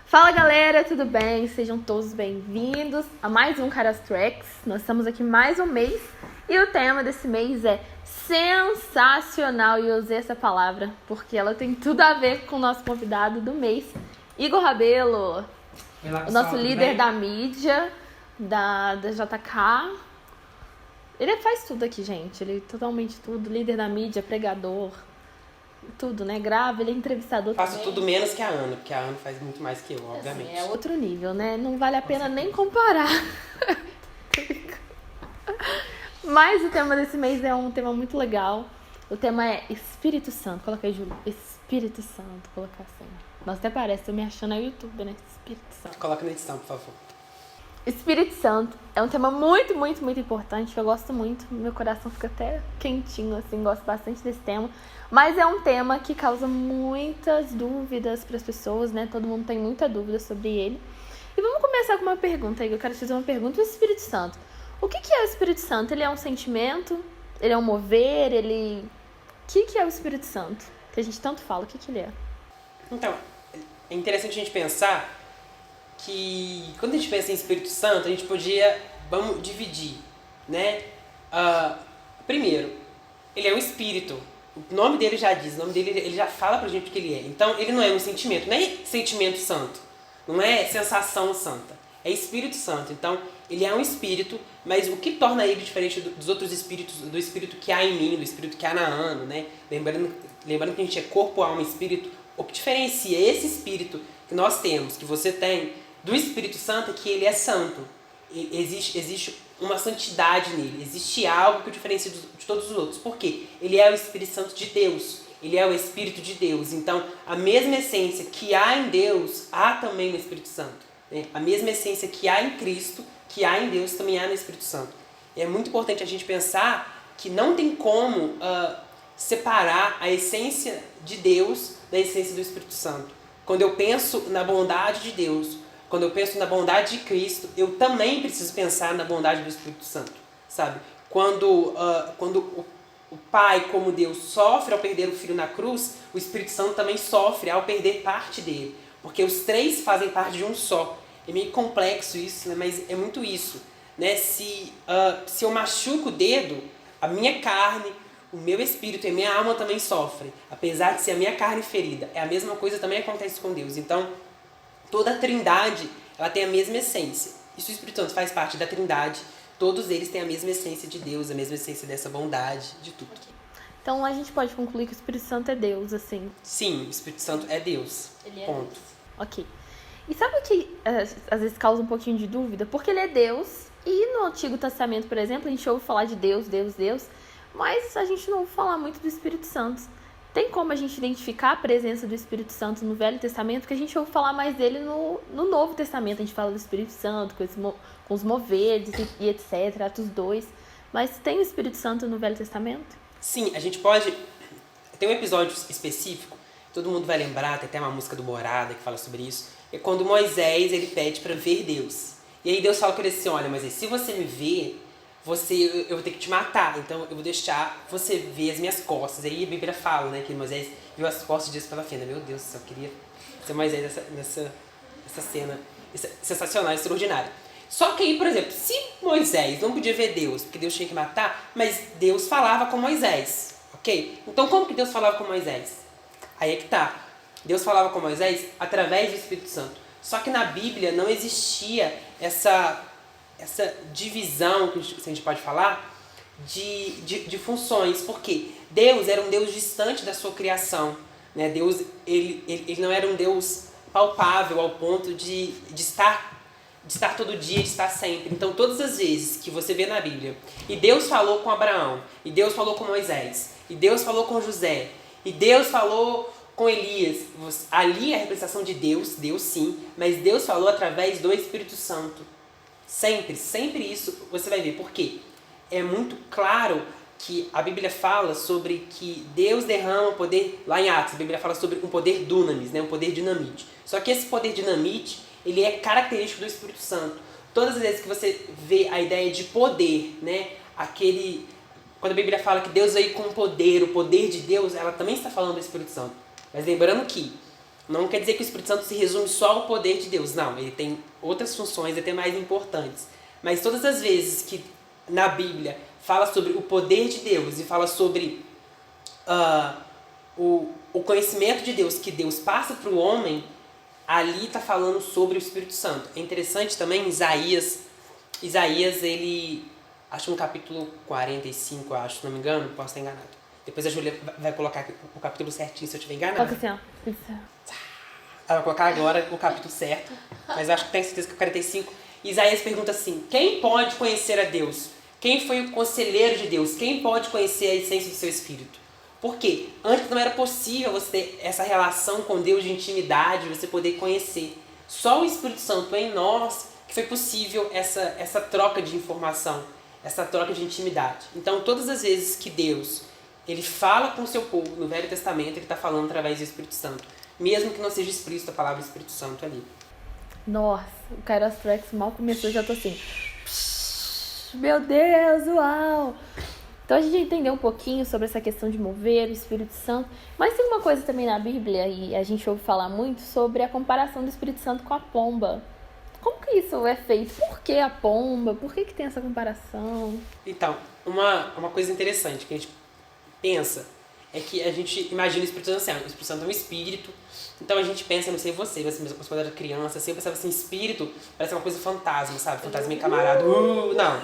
Fala galera, tudo bem? Sejam todos bem-vindos a mais um Caras Tracks. Nós estamos aqui mais um mês e o tema desse mês é sensacional, e eu usei essa palavra porque ela tem tudo a ver com o nosso convidado do mês, Igor Rabelo, o nosso líder da mídia, da JK. Ele faz tudo aqui, gente, ele totalmente tudo, líder da mídia, pregador, tudo, né? Grava, ele é entrevistador também. Faço tudo menos que a Ana, porque a Ana faz muito mais que eu, obviamente. Assim, é outro nível, né? Não vale a pena nem comparar. Mas o tema desse mês é um tema muito legal. O tema é Espírito Santo. Coloca aí, Júlio. Espírito Santo. Colocar assim. Nossa, até parece, eu me achando no YouTube, né? Espírito Santo. Coloca na edição, por favor. Espírito Santo é um tema muito, muito, muito importante, que eu gosto muito. Meu coração fica até quentinho, assim, gosto bastante desse tema. Mas é um tema que causa muitas dúvidas para as pessoas, né? Todo mundo tem muita dúvida sobre ele. E vamos começar com uma pergunta aí. Eu quero te fazer uma pergunta. O Espírito Santo. O que é o Espírito Santo? Ele é um sentimento? Ele é um mover? O que é o Espírito Santo? Que a gente tanto fala. O que ele é? Então, é interessante a gente pensar que quando a gente pensa em Espírito Santo, a gente vamos dividir, né? Primeiro, ele é um espírito. O nome dele já diz, o nome dele ele já fala pra gente o que ele é. Então, ele não é um sentimento, não é sentimento santo, não é sensação santa, é Espírito Santo. Então, ele é um espírito, mas o que torna ele diferente dos outros espíritos, do espírito que há em mim, do espírito que há na Ana, né? Lembrando que a gente é corpo, alma e espírito, o que diferencia esse espírito que nós temos, que você tem, do Espírito Santo é que ele é santo. Existe uma santidade nele, existe algo que o diferencia de todos os outros. Por quê? Ele é o Espírito Santo de Deus, ele é o Espírito de Deus. Então, a mesma essência que há em Deus, há também no Espírito Santo. Né? A mesma essência que há em Cristo, que há em Deus, também há no Espírito Santo. E é muito importante a gente pensar que não tem como separar a essência de Deus da essência do Espírito Santo. Quando eu penso na bondade de Deus, quando eu penso na bondade de Cristo, eu também preciso pensar na bondade do Espírito Santo, sabe? Quando o Pai, como Deus, sofre ao perder o Filho na cruz, o Espírito Santo também sofre ao perder parte dele. Porque os três fazem parte de um só. É meio complexo isso, né? Mas é muito isso. Né? Se eu machuco o dedo, a minha carne, o meu espírito e a minha alma também sofrem. Apesar de ser a minha carne ferida. É a mesma coisa também acontece com Deus. Então, toda a Trindade, ela tem a mesma essência. E se o Espírito Santo faz parte da Trindade, todos eles têm a mesma essência de Deus, a mesma essência dessa bondade, de tudo. Então a gente pode concluir que o Espírito Santo é Deus, assim. Sim, o Espírito Santo é Deus. Ele é ponto. Deus. Ok. E sabe o que às vezes causa um pouquinho de dúvida? Porque ele é Deus, e no Antigo Testamento, por exemplo, a gente ouve falar de Deus, Deus, Deus, mas a gente não ouve falar muito do Espírito Santo. Tem como a gente identificar a presença do Espírito Santo no Velho Testamento? Porque a gente ouve falar mais dele no Novo Testamento. A gente fala do Espírito Santo, com os moveres e etc., Atos 2. Mas tem o Espírito Santo no Velho Testamento? Sim, a gente pode... Tem um episódio específico, todo mundo vai lembrar, tem até uma música do Morada que fala sobre isso. É quando Moisés ele pede para ver Deus. E aí Deus fala com ele assim, olha, Moisés, se você me ver, eu vou ter que te matar, então eu vou deixar você ver as minhas costas. Aí a Bíblia fala, né, que Moisés viu as costas de Deus pela fenda. Meu Deus do céu, eu queria ser Moisés nessa cena sensacional, extraordinária. Só que aí, por exemplo, se Moisés não podia ver Deus, porque Deus tinha que matar, mas Deus falava com Moisés, ok? Então como que Deus falava com Moisés? Aí é que tá. Deus falava com Moisés através do Espírito Santo. Só que na Bíblia não existia essa divisão, que a gente pode falar, de funções. Porque Deus era um Deus distante da sua criação. Né? Deus ele não era um Deus palpável ao ponto de estar todo dia, de estar sempre. Então, todas as vezes que você vê na Bíblia, e Deus falou com Abraão, e Deus falou com Moisés, e Deus falou com José, e Deus falou com Elias, ali é a representação de Deus sim, mas Deus falou através do Espírito Santo. Sempre isso você vai ver. Por quê? É muito claro que a Bíblia fala sobre que Deus derrama o poder, lá em Atos, a Bíblia fala sobre um poder dunamis, né? Um poder dinamite. Só que esse poder dinamite, ele é característico do Espírito Santo. Todas as vezes que você vê a ideia de poder, né? quando a Bíblia fala que Deus veio com poder, o poder de Deus, ela também está falando do Espírito Santo. Mas lembrando que não quer dizer que o Espírito Santo se resume só ao poder de Deus. Não, ele tem outras funções até mais importantes. Mas todas as vezes que na Bíblia fala sobre o poder de Deus e fala sobre o conhecimento de Deus que Deus passa para o homem, ali está falando sobre o Espírito Santo. É interessante também, Isaías, ele, acho no capítulo 45, acho, se não me engano, posso estar enganado. Depois a Júlia vai colocar o capítulo certinho se eu estiver enganado. Coloca assim, ó. Ela vai colocar agora o capítulo certo, mas acho que tenho certeza que é o 45. Isaías pergunta assim: quem pode conhecer a Deus? Quem foi o conselheiro de Deus? Quem pode conhecer a essência do seu espírito? Por quê? Antes não era possível você ter essa relação com Deus de intimidade, você poder conhecer. Só o Espírito Santo em nós que foi possível essa troca de informação, essa troca de intimidade. Então, todas as vezes que Deus ele fala com o seu povo no Velho Testamento, ele está falando através do Espírito Santo. Mesmo que não seja explícita a palavra Espírito Santo ali. Nossa, o Kairos Tracks mal começou, já tô assim. Meu Deus, uau! Então a gente entendeu um pouquinho sobre essa questão de mover o Espírito Santo. Mas tem uma coisa também na Bíblia, e a gente ouve falar muito, sobre a comparação do Espírito Santo com a pomba. Como que isso é feito? Por que a pomba? Por que tem essa comparação? Então, uma coisa interessante que a gente pensa é que a gente imagina o Espírito Santo assim, o Espírito Santo é um espírito. Então a gente pensa, não sei você, mas quando eu era criança, assim, eu pensava assim, espírito parece uma coisa fantasma, sabe? Fantasma meio camarada. Não.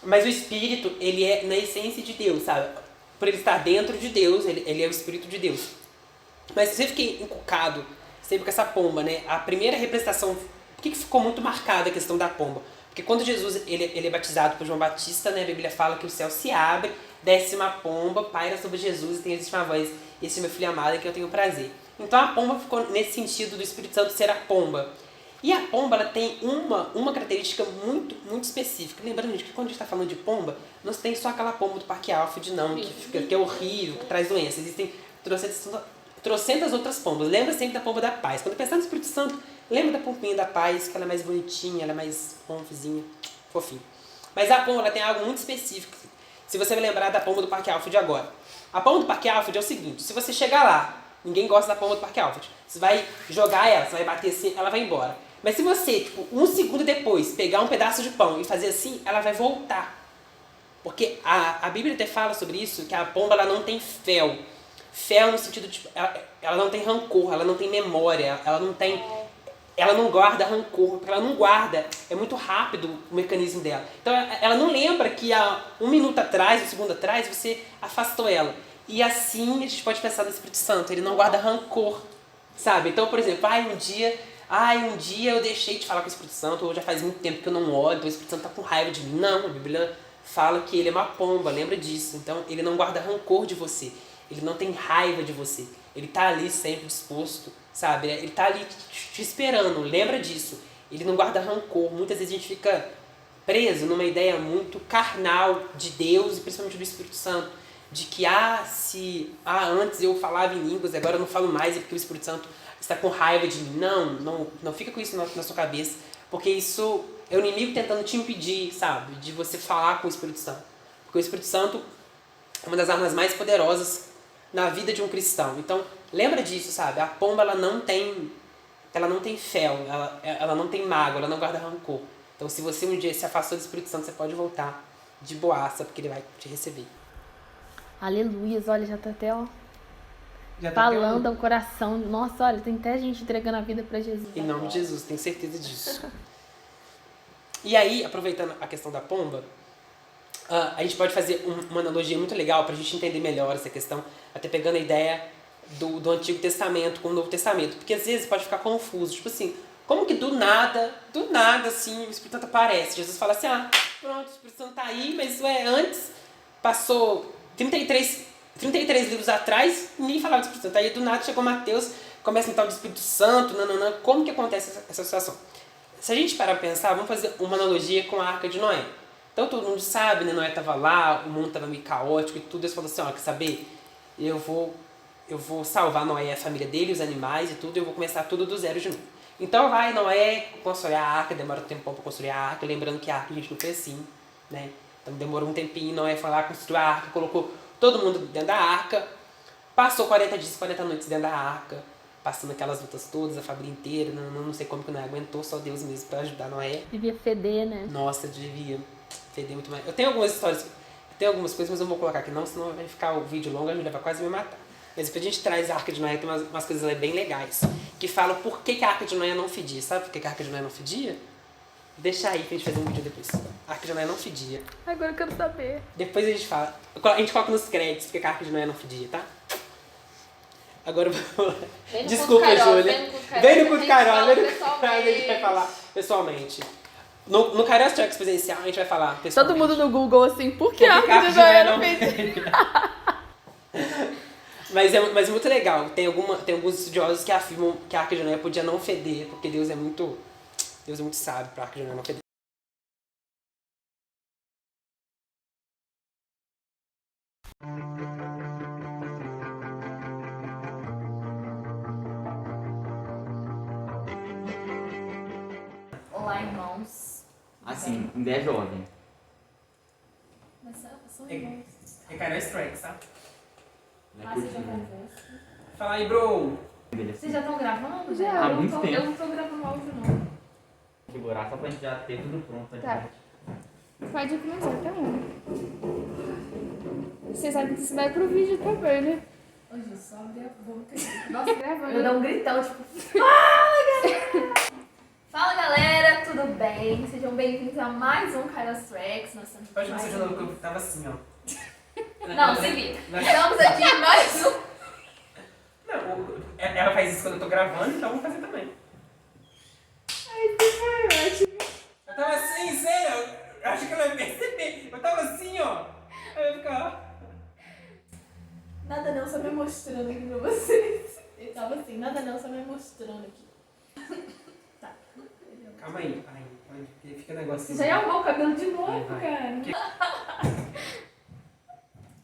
Mas o espírito, ele é na essência de Deus, sabe? Por ele estar dentro de Deus, ele é o Espírito de Deus. Mas eu sempre fiquei encucado, sempre com essa pomba, né? A primeira representação, por que ficou muito marcada a questão da pomba? Porque quando Jesus ele é batizado por João Batista, né? A Bíblia fala que o céu se abre, desce uma pomba, paira sobre Jesus e tem uma voz: esse é meu filho amado, que eu tenho prazer. Então a pomba ficou nesse sentido do Espírito Santo ser a pomba. E a pomba ela tem uma característica muito, muito específica. Lembrando, gente, que quando a gente está falando de pomba, não tem só aquela pomba do Parque Alfred, não, que é horrível, que traz doença. Existem trocentas outras pombas. Lembra sempre da pomba da paz. Quando pensar no Espírito Santo, lembra da pombinha da paz, que ela é mais bonitinha, ela é mais pomfazinha, fofinha. Mas a pomba ela tem algo muito específico. Se você vai lembrar da pomba do Parque Alfred agora. A pomba do Parque Alfred é o seguinte: se você chegar lá, ninguém gosta da pomba do Parque Alfred, você vai jogar ela, você vai bater assim, ela vai embora. Mas se você, tipo, 1 segundo depois, pegar um pedaço de pão e fazer assim, ela vai voltar. Porque a Bíblia até fala sobre isso, que a pomba ela não tem fel. Fel no sentido de, ela não tem rancor, ela não tem memória, ela não guarda rancor, porque ela não guarda, é muito rápido o mecanismo dela. Então ela não lembra que há 1 minuto atrás, 1 segundo atrás, você afastou ela. E assim a gente pode pensar no Espírito Santo, ele não guarda rancor, sabe? Então, por exemplo, um dia eu deixei de falar com o Espírito Santo, ou já faz muito tempo que eu não oro, então o Espírito Santo está com raiva de mim. Não, a Bíblia fala que ele é uma pomba, lembra disso. Então ele não guarda rancor de você, ele não tem raiva de você, ele está ali sempre disposto, sabe? Ele está ali te esperando, lembra disso. Ele não guarda rancor. Muitas vezes a gente fica preso numa ideia muito carnal de Deus e principalmente do Espírito Santo, de que antes eu falava em línguas, agora eu não falo mais, é porque o Espírito Santo está com raiva de mim. Não fica com isso na sua cabeça, porque isso é o inimigo tentando te impedir, sabe, de você falar com o Espírito Santo. Porque o Espírito Santo é uma das armas mais poderosas na vida de um cristão. Então, lembra disso, sabe? A pomba, ela não tem fel, ela não tem mágoa, ela não guarda rancor. Então, se você um dia se afastou do Espírito Santo, você pode voltar de boaça, porque ele vai te receber. Aleluias, olha, já tá até, ó, Já tá falando ao coração. Nossa, olha, tem até gente entregando a vida pra Jesus. Em nome de Jesus, tenho certeza disso. E aí, aproveitando a questão da pomba, a gente pode fazer uma analogia muito legal pra gente entender melhor essa questão, até pegando a ideia do Antigo Testamento com o Novo Testamento. Porque às vezes pode ficar confuso, tipo assim, como que do nada, assim, o Espírito Santo aparece? Jesus fala assim, pronto, o Espírito Santo tá aí, mas antes passou 33 livros atrás, ninguém falava de Espírito Santo. Aí do nada chegou Mateus, começa a falar de Espírito Santo, como que acontece essa situação? Se a gente parar pra pensar, vamos fazer uma analogia com a Arca de Noé. Então todo mundo sabe, né? Noé estava lá, o mundo estava meio caótico e tudo. Deus falou assim, quer saber? Eu vou salvar Noé e a família dele, os animais e tudo, eu vou começar tudo do zero de novo. Então vai Noé constrói a arca, demora um tempão para construir a arca, lembrando que a arca a gente não fez assim, né? Então demorou um tempinho, Noé foi lá, construiu a arca, colocou todo mundo dentro da arca. Passou 40 dias, 40 noites dentro da arca, passando aquelas lutas todas, a família inteira. Não sei como que Noé aguentou, só Deus mesmo pra ajudar Noé. Devia feder, né? Nossa, devia feder muito mais. Eu tenho algumas histórias, tem algumas coisas, mas eu não vou colocar aqui não, senão vai ficar o vídeo longo, a Júlia vai quase me matar. Mas depois a gente traz a Arca de Noé, tem umas coisas lá bem legais, que falam por que a Arca de Noé não fedia. Sabe por que a Arca de Noé não fedia? Deixa aí pra gente fazer um vídeo depois. A Arca de Noé não fedia. Agora eu quero saber. Depois a gente fala. A gente coloca nos créditos porque a Arca de Noé não fedia, tá? Agora vamos lá. Desculpa, Júlia. Vem no Culto Carol, vem no Culto Carol, a gente vai falar pessoalmente. No Carol Tracks presencial a gente vai falar pessoalmente. Todo mundo no Google assim, por que a Arca de Noé não fedia? Mas é muito legal. Tem alguns estudiosos que afirmam que a Arca de Noé podia não feder, porque Deus é muito sábio para a Arca de Noé não feder. Olá, irmãos. Assim, ainda é jovem. Mas são irmãos. É Carol Tracks, tá? Não é Ah, vocês já curtinho. conversam? Fala aí, bro! Vocês já estão gravando? Já, há muito tempo. Eu não tô gravando áudio, não. Segurar só pra gente já ter tudo pronto. Tá. Pode começar, tá bom. Você sabe que isso vai pro vídeo também, né? Hoje só abri a boca. Nossa, gravando. Eu dou um gritão, tipo... Fala, galera, tudo bem? Sejam bem-vindos a mais um Kairos Tracks. Nós estamos Pode mais você de novo que eu tava assim, ó. Não, se vira. Estamos aqui em mais um... Não, ela faz isso quando eu tô gravando, então eu vou fazer também. Ai, que foi ótimo. Eu tava assim, sério. Eu acho que ela vai perceber. Eu tava assim, ó. Aí eu ia ficar, ó. Nada não, só me mostrando aqui pra vocês. Eu tava assim, nada não, só me mostrando aqui. Tá. Calma aí. Ai, fica negócio Você já arrumou o cabelo de novo, Vai. cara.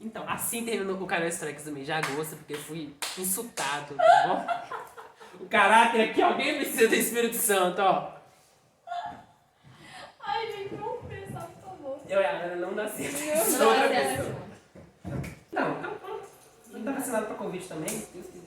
Então, assim terminou o Carol Tracks do mês de agosto, porque eu fui insultado, tá bom? O caráter aqui, alguém precisa do Espírito Santo, ó. Ai, gente, vamos pensar, por favor. Eu e a Ana não dá certo. Não, Outra é pessoa. Não, então pronto. Não tá vacinado pra Covid também, se Deus quiser.